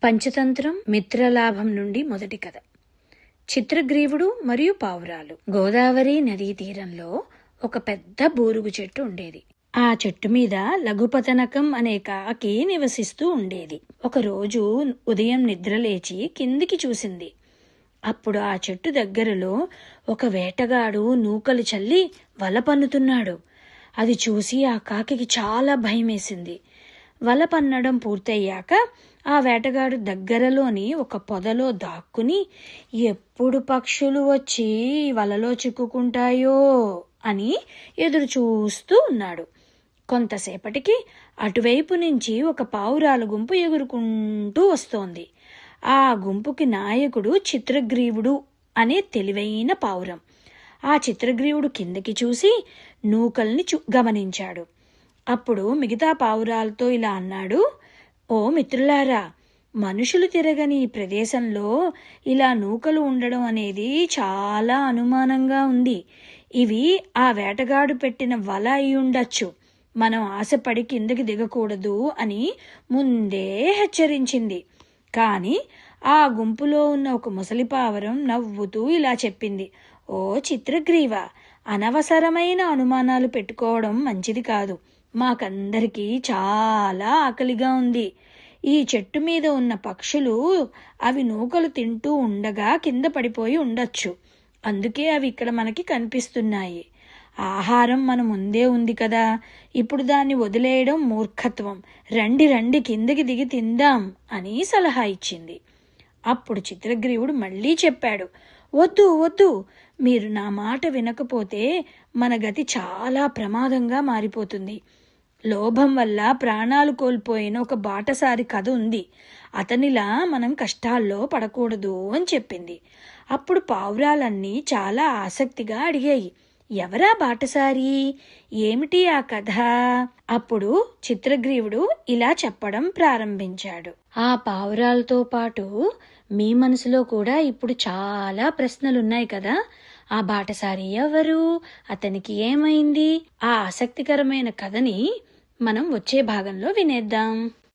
పంచతంత్రం మిత్రలాభం నుండి మొదటి కథ. చిత్రగ్రీవుడు మరియు పావురాలు. గోదావరి నదీ తీరంలో ఒక పెద్ద బూరుగు చెట్టు ఉండేది. ఆ చెట్టు మీద లఘుపతనకం అనే కాకి నివసిస్తూ ఉండేది. ఒకరోజు ఉదయం నిద్రలేచి కిందికి చూసింది. అప్పుడు ఆ చెట్టు దగ్గరలో ఒక వేటగాడు నూకలు చల్లి వల పన్నుతున్నాడు. అది చూసి ఆ కాకికి చాలా భయమేసింది. వల పన్నడం పూర్తయ్యాక ఆ వేటగాడు దగ్గరలోని ఒక పొదలో దాక్కుని ఎప్పుడు పక్షులు వచ్చి వలలో చిక్కుకుంటాయో అని ఎదురు చూస్తూ ఉన్నాడు. కొంతసేపటికి అటువైపు నుంచి ఒక పావురాల గుంపు ఎగురుకుంటూ వస్తోంది. ఆ గుంపుకి నాయకుడు చిత్రగ్రీవుడు అనే తెలివైన పావురం. ఆ చిత్రగ్రీవుడు కిందకి చూసి నూకల్ని గమనించాడు. అప్పుడు మిగతా పావురాలతో ఇలా అన్నాడు: ఓ మిత్రులారా, మనుషులు తిరగని ఈ ప్రదేశంలో ఇలా నూకలు ఉండడం అనేది చాలా అనుమానంగా ఉంది. ఇవి ఆ వేటగాడు పెట్టిన వల అయి ఉండొచ్చు. మనం ఆశపడి కిందకి దిగకూడదు అని ముందే హెచ్చరించింది. కానీ ఆ గుంపులో ఉన్న ఒక ముసలి పావురం నవ్వుతూ ఇలా చెప్పింది: ఓ చిత్రగ్రీవ, అనవసరమైన అనుమానాలు పెట్టుకోవడం మంచిది కాదు. మాకందరికీ చాలా ఆకలిగా ఉంది. ఈ చెట్టు మీద ఉన్న పక్షులు అవి నూకలు తింటూ ఉండగా కింద పడిపోయి ఉండొచ్చు. అందుకే అవి ఇక్కడ మనకి కనిపిస్తున్నాయి. ఆహారం మన ముందే ఉంది కదా, ఇప్పుడు దాన్ని వదిలేయడం మూర్ఖత్వం. రండి రండి, కిందకి దిగి తిందాం అని సలహా ఇచ్చింది. అప్పుడు చిత్రగ్రీవుడు మళ్ళీ చెప్పాడు: వద్దు వద్దు, మీరు నా మాట వినకపోతే మన గతి చాలా ప్రమాదంగా మారిపోతుంది. లోభం వల్ల ప్రాణాలు కోల్పోయిన ఒక బాటసారి కథ ఉంది. అతనిలా మనం కష్టాల్లో పడకూడదు అని చెప్పింది. అప్పుడు పావురాలన్నీ చాలా ఆసక్తిగా అడిగాయి: ఎవరా బాటసారి? ఏమిటి ఆ కథ? అప్పుడు చిత్రగ్రీవుడు ఇలా చెప్పడం ప్రారంభించాడు: ఆ పావురాలతో పాటు మీ మనసులో కూడా ఇప్పుడు చాలా ప్రశ్నలున్నాయి కదా. ఆ బాటసారి ఎవరు? అతనికి ఏమైంది? ఆ ఆసక్తికరమైన కథని మనం వచ్చే భాగంలో వినేద్దాం.